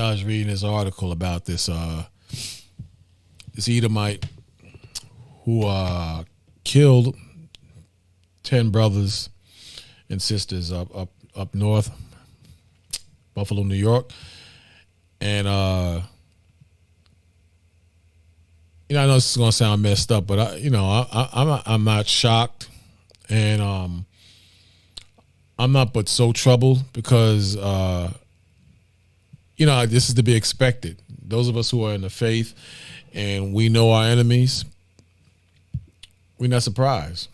I was reading this article about this Edomite who killed 10 brothers and sisters up north, Buffalo, New York, and I know this is gonna sound messed up, but I'm not shocked, and I'm not but so troubled because this is to be expected. Those of us who are in the faith and we know our enemies, we're not surprised.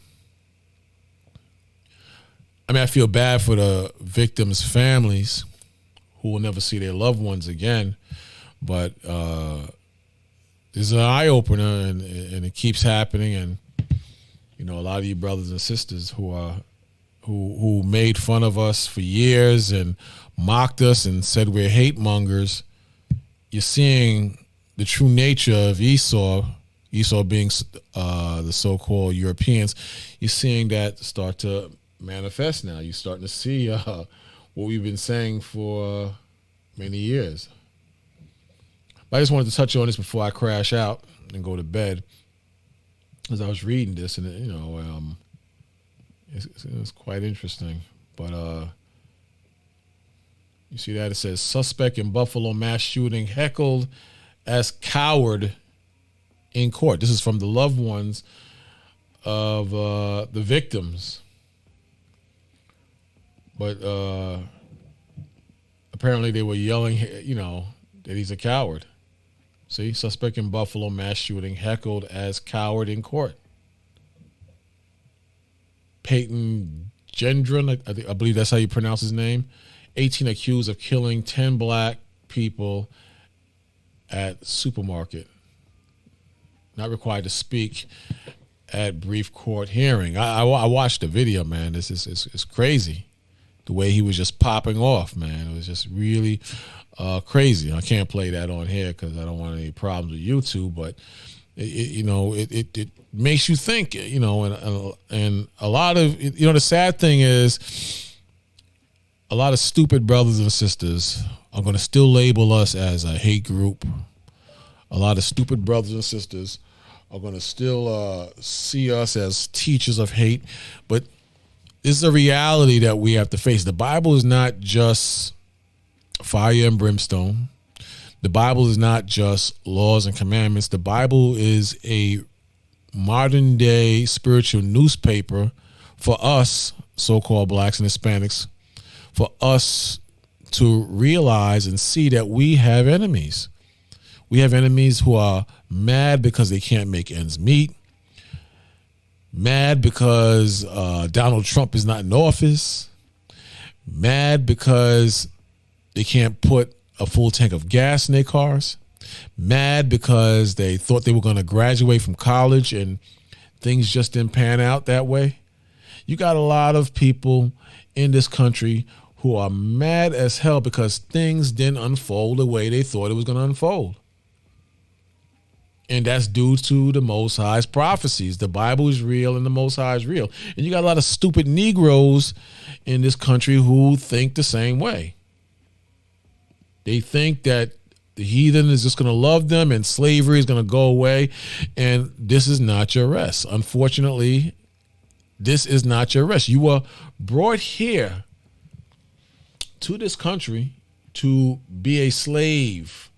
I mean, I feel bad for the victims' families who will never see their loved ones again, but it's an eye opener, and it keeps happening. And a lot of you brothers and sisters who made fun of us for years and mocked us and said we're hate mongers, you're seeing the true nature of Esau being the so-called Europeans. You're seeing that start to manifest now. You're starting to see what we've been saying for many years. But I just wanted to touch on this before I crash out and go to bed, as I was reading this, and it's quite interesting. But you see that it says suspect in Buffalo mass shooting heckled as coward in court. This is from the loved ones of the victims. But apparently they were yelling, that he's a coward. See, suspect in Buffalo mass shooting heckled as coward in court. Peyton Gendron, I believe that's how you pronounce his name, 18, accused of killing 10 black people at supermarket. Not required to speak at brief court hearing. I watched the video, man. It's crazy. The way he was just popping off, man. It was just really crazy. I can't play that on here because I don't want any problems with YouTube, but it makes you think, and a lot of, the sad thing is a lot of stupid brothers and sisters are going to still label us as a hate group. A lot of stupid brothers and sisters are going to still see us as teachers of hate, but this is a reality that we have to face. The Bible is not just fire and brimstone. The Bible is not just laws and commandments. The Bible is a modern day spiritual newspaper for us, so-called blacks and Hispanics, for us to realize and see that we have enemies. We have enemies who are mad because they can't make ends meet, mad because Donald Trump is not in office, mad because they can't put a full tank of gas in their cars, mad because they thought they were going to graduate from college and things just didn't pan out that way. You got a lot of people in this country who are mad as hell because things didn't unfold the way they thought it was going to unfold. And that's due to the Most High's prophecies. The Bible is real and the Most High is real. And you got a lot of stupid Negroes in this country who think the same way. They think that the heathen is just going to love them and slavery is going to go away. And this is not your rest. Unfortunately, this is not your rest. You were brought here to this country to be a slave.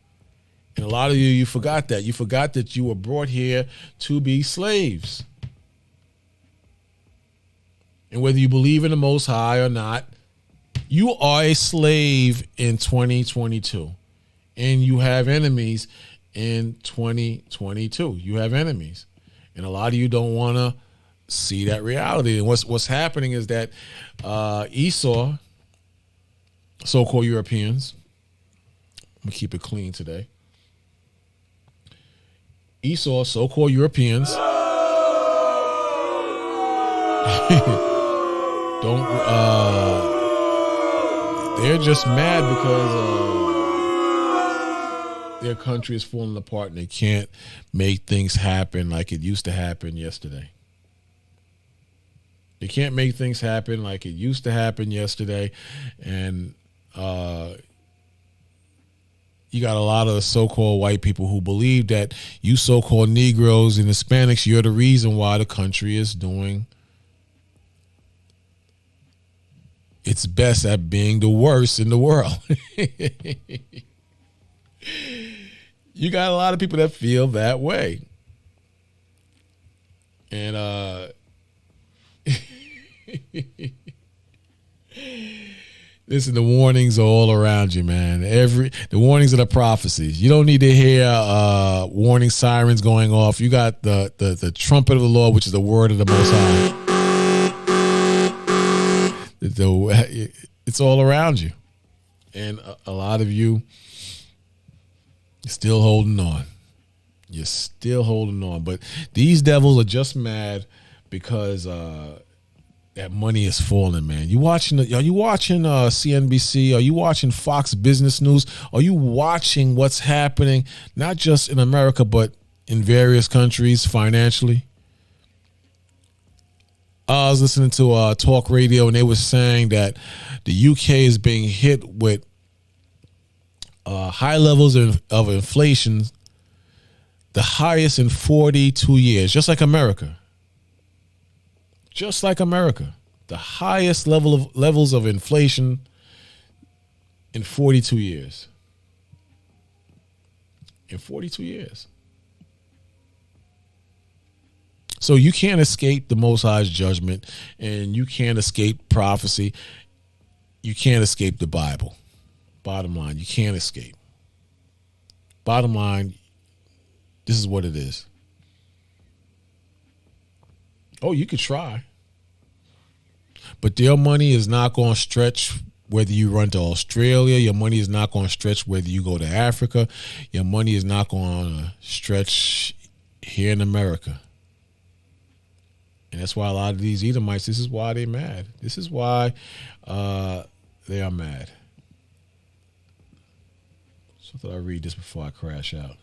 And a lot of you forgot that. You forgot that you were brought here to be slaves. And whether you believe in the Most High or not, you are a slave in 2022. And you have enemies in 2022. You have enemies. And a lot of you don't want to see that reality. And what's happening is that Esau, so-called Europeans, I'm going to keep it clean today. Esau, so-called Europeans, they're just mad because their country is falling apart and they can't make things happen like it used to happen yesterday. They can't make things happen like it used to happen yesterday. And you got a lot of so-called white people who believe that you so-called Negroes and Hispanics, you're the reason why the country is doing its best at being the worst in the world. You got a lot of people that feel that way. And listen, the warnings are all around you, man. The warnings are the prophecies. You don't need to hear warning sirens going off. You got the trumpet of the Lord, which is the word of the Most High. It's all around you. And a lot of you are still holding on. You're still holding on. But these devils are just mad because that money is falling, man. Are you watching CNBC? Are you watching Fox Business News? Are you watching what's happening, not just in America, but in various countries financially? I was listening to talk radio, and they were saying that the UK is being hit with high levels of inflation, the highest in 42 years, just like America. Just like America, the highest levels of inflation in 42 years. In 42 years. So you can't escape the Most High's judgment, and you can't escape prophecy. You can't escape the Bible. Bottom line, you can't escape. Bottom line, this is what it is. Oh, you could try. But your money is not going to stretch whether you run to Australia. Your money is not going to stretch whether you go to Africa. Your money is not going to stretch here in America. And that's why a lot of these Edomites, this is why they're mad. This is why they are mad. So I thought I'd read this before I crash out.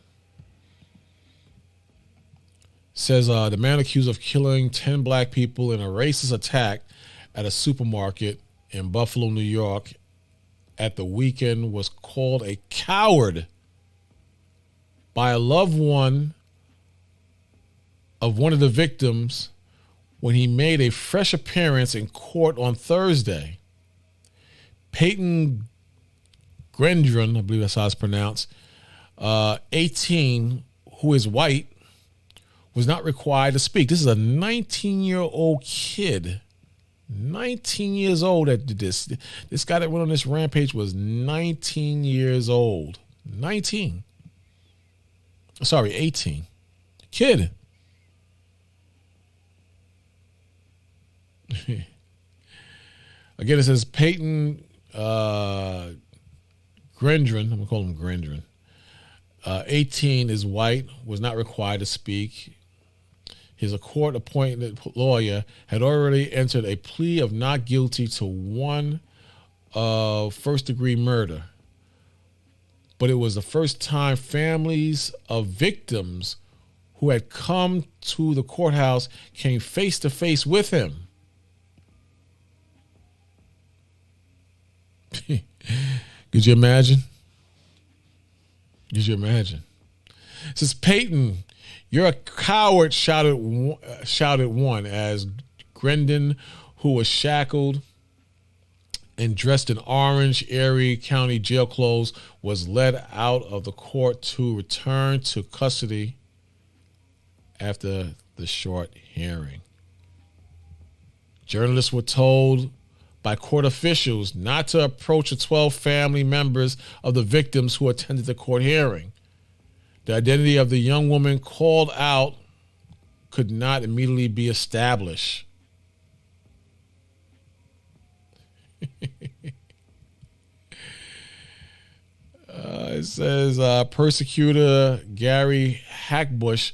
Says the man accused of killing 10 black people in a racist attack at a supermarket in Buffalo, New York at the weekend was called a coward by a loved one of one of the victims when he made a fresh appearance in court on Thursday. Peyton Gendron, I believe that's how it's pronounced, 18, who is white, was not required to speak. This is a 19-year-old kid. 19 years old that did this. This guy that went on this rampage was 19 years old. 19. Sorry, 18. Kid. Again, it says Peyton Gendron. I'm going to call him Gendron. 18, is white, was not required to speak. His court-appointed lawyer had already entered a plea of not guilty to one of first-degree murder. But it was the first time families of victims who had come to the courthouse came face-to-face with him. Could you imagine? Could you imagine? It says, Peyton, you're a coward, shouted one as Gendron, who was shackled and dressed in orange Erie County jail clothes, was led out of the court to return to custody after the short hearing. Journalists were told by court officials not to approach the 12 family members of the victims who attended the court hearing. The identity of the young woman called out could not immediately be established. It says prosecutor Gary Hackbush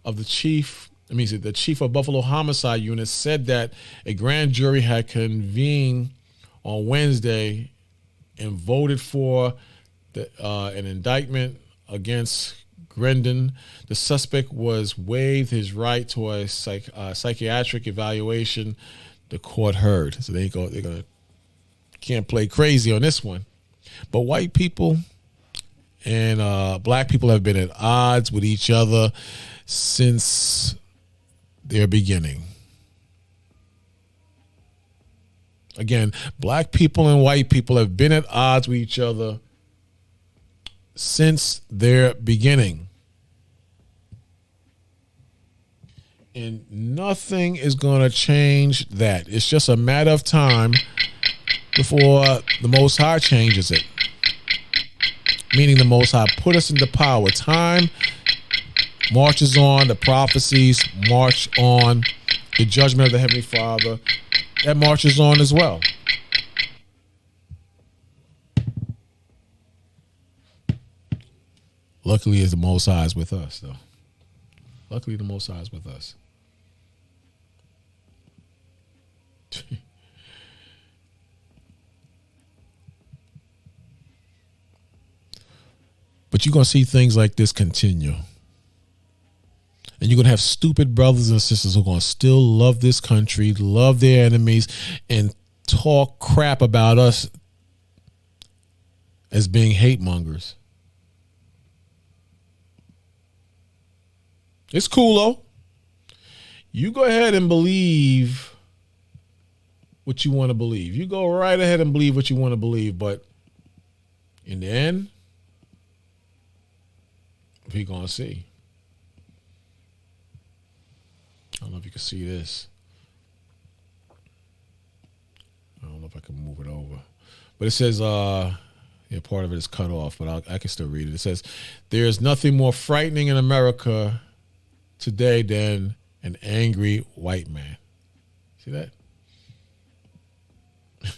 of the chief of Buffalo Homicide Unit said that a grand jury had convened on Wednesday and voted for an indictment against Gendron. The suspect was waived his right to a psychiatric evaluation. The court heard, so they're gonna can't play crazy on this one. But white people, and black people have been at odds with each other since their beginning. Again, black people and white people have been at odds with each other since their beginning. And nothing is going to change that. It's just a matter of time before the Most High changes it. Meaning the Most High put us into power. Time marches on. The prophecies march on. The judgment of the Heavenly Father, that marches on as well. Luckily, the Most High is with us, though. Luckily, the Most High is with us. But you're going to see things like this continue. And you're going to have stupid brothers and sisters who are going to still love this country, love their enemies, and talk crap about us as being hate mongers. It's cool, though. You go ahead and believe what you want to believe. You go right ahead and believe what you want to believe. But in the end, we're going to see. I don't know if you can see this. I don't know if I can move it over. But it says, part of it is cut off, but I can still read it. It says, there's nothing more frightening in America today than an angry white man. See that?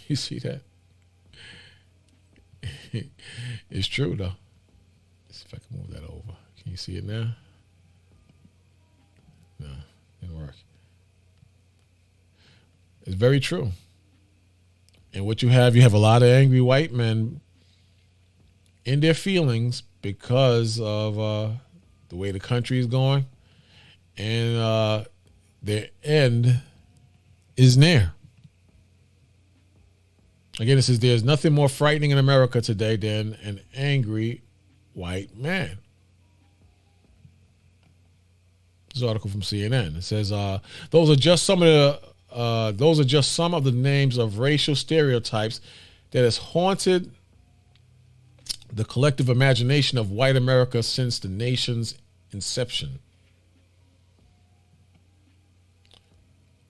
You see that? It's true, though. Let's see if I can move that over. Can you see it now? No, didn't work. It's very true. And what you have a lot of angry white men in their feelings because of the way the country is going. And their end is near. Again, it says there's nothing more frightening in America today than an angry white man. This is an article from CNN. It says those are just some of the names of racial stereotypes that has haunted the collective imagination of white America since the nation's inception.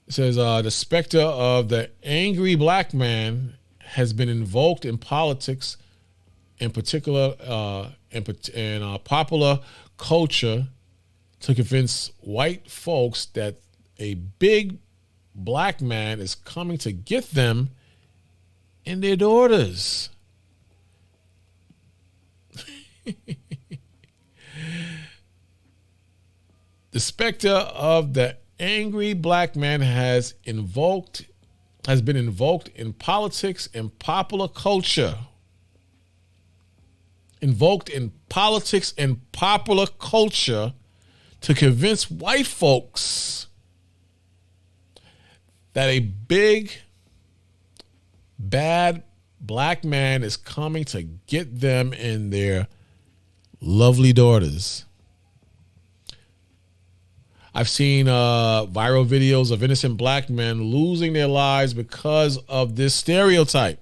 It says the specter of the angry black man has been invoked in politics, in particular, in popular culture, to convince white folks that a big black man is coming to get them and their daughters. The specter of the angry black man has been invoked in politics and popular culture. Invoked in politics and popular culture to convince white folks that a big, bad black man is coming to get them and their lovely daughters. I've seen viral videos of innocent black men losing their lives because of this stereotype.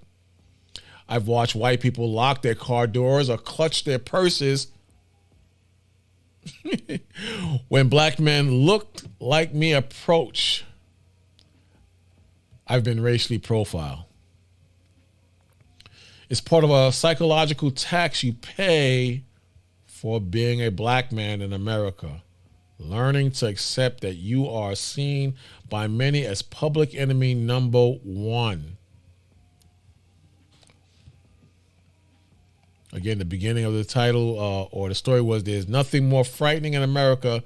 I've watched white people lock their car doors or clutch their purses when black men looked like me approach. I've been racially profiled. It's part of a psychological tax you pay for being a black man in America. Learning to accept that you are seen by many as public enemy number one. Again, the beginning of the title or the story was, there's nothing more frightening in America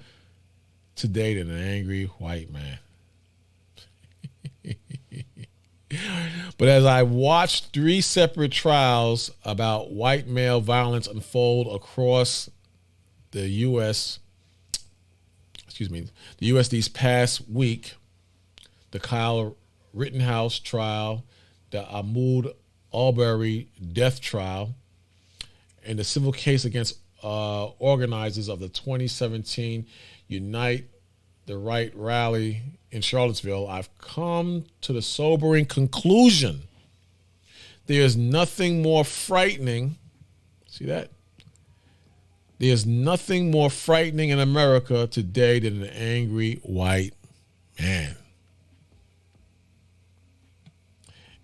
today than an angry white man. But as I watched 3 separate trials about white male violence unfold across the U.S., the U.S. these past week, the Kyle Rittenhouse trial, the Ahmaud Arbery death trial, in the civil case against organizers of the 2017 Unite the Right rally in Charlottesville, I've come to the sobering conclusion there is nothing more frightening. See that? There's nothing more frightening in America today than an angry white man.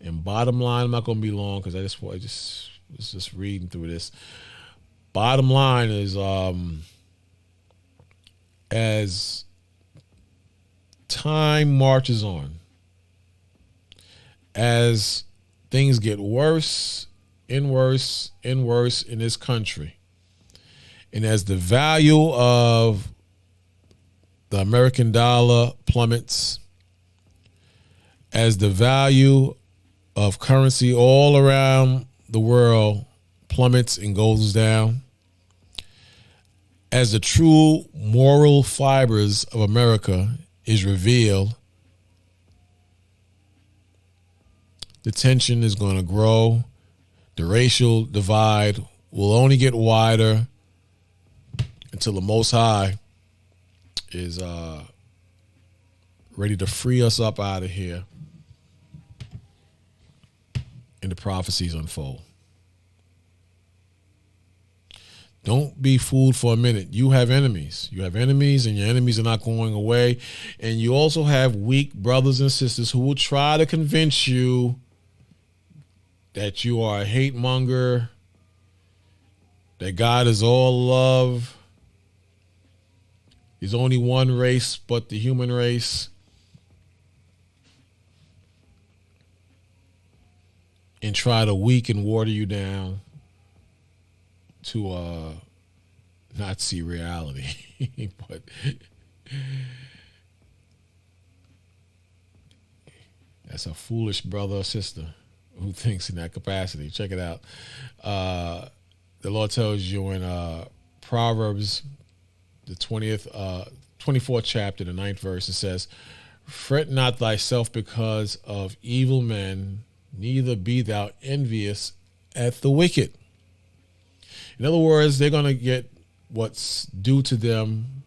And bottom line, I'm not going to be long because I was just reading through this. Bottom line is, as time marches on, as things get worse and worse and worse in this country, and as the value of the American dollar plummets, as the value of currency all around the world plummets and goes down, as the true moral fibers of America is revealed, the tension is going to grow. The racial divide will only get wider until the Most High is ready to free us up out of here and the prophecies unfold. Don't be fooled for a minute. You have enemies. You have enemies, and your enemies are not going away. And you also have weak brothers and sisters who will try to convince you that you are a hate monger, that God is all love. There's only one race but the human race. And try to weaken and water you down to not see reality. But that's a foolish brother or sister who thinks in that capacity. Check it out. The Lord tells you in Proverbs, the 24th chapter, the 9th verse, it says, "Fret not thyself because of evil men, neither be thou envious at the wicked." In other words, they're going to get what's due to them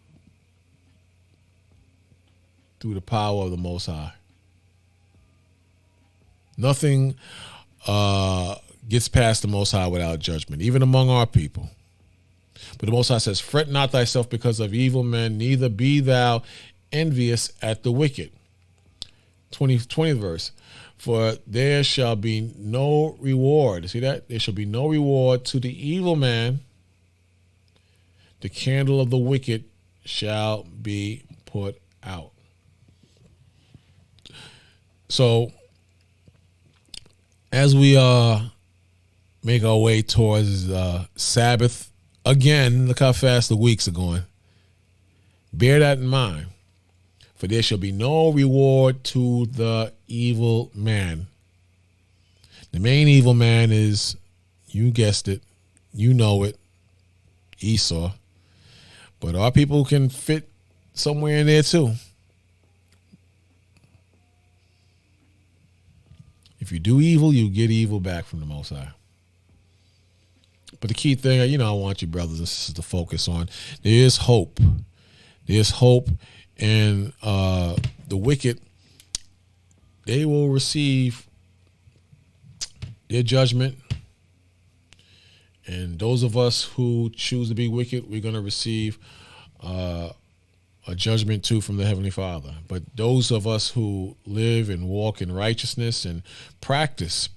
through the power of the Most High. Nothing gets past the Most High without judgment, even among our people. But the Most High says, "Fret not thyself because of evil men, neither be thou envious at the wicked." 20th verse. "For there shall be no reward." See that? "There shall be no reward to the evil man. The candle of the wicked shall be put out." So, as we make our way towards Sabbath, again, look how fast the weeks are going. Bear that in mind. "For there shall be no reward to the evil man." The main evil man is, you guessed it, you know it, Esau. But our people can fit somewhere in there too. If you do evil, you get evil back from the Most High. But the key thing, I want you brothers and sisters to focus on, there is hope. There's hope, and the wicked, they will receive their judgment. And those of us who choose to be wicked, we're going to receive a judgment too from the Heavenly Father. But those of us who live and walk in righteousness and practice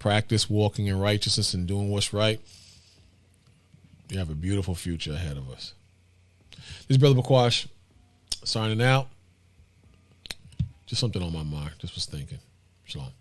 walking in righteousness and doing what's right, we have a beautiful future ahead of us. This is Brother Bakwash signing out. Just something on my mind. Just was thinking. Shalom.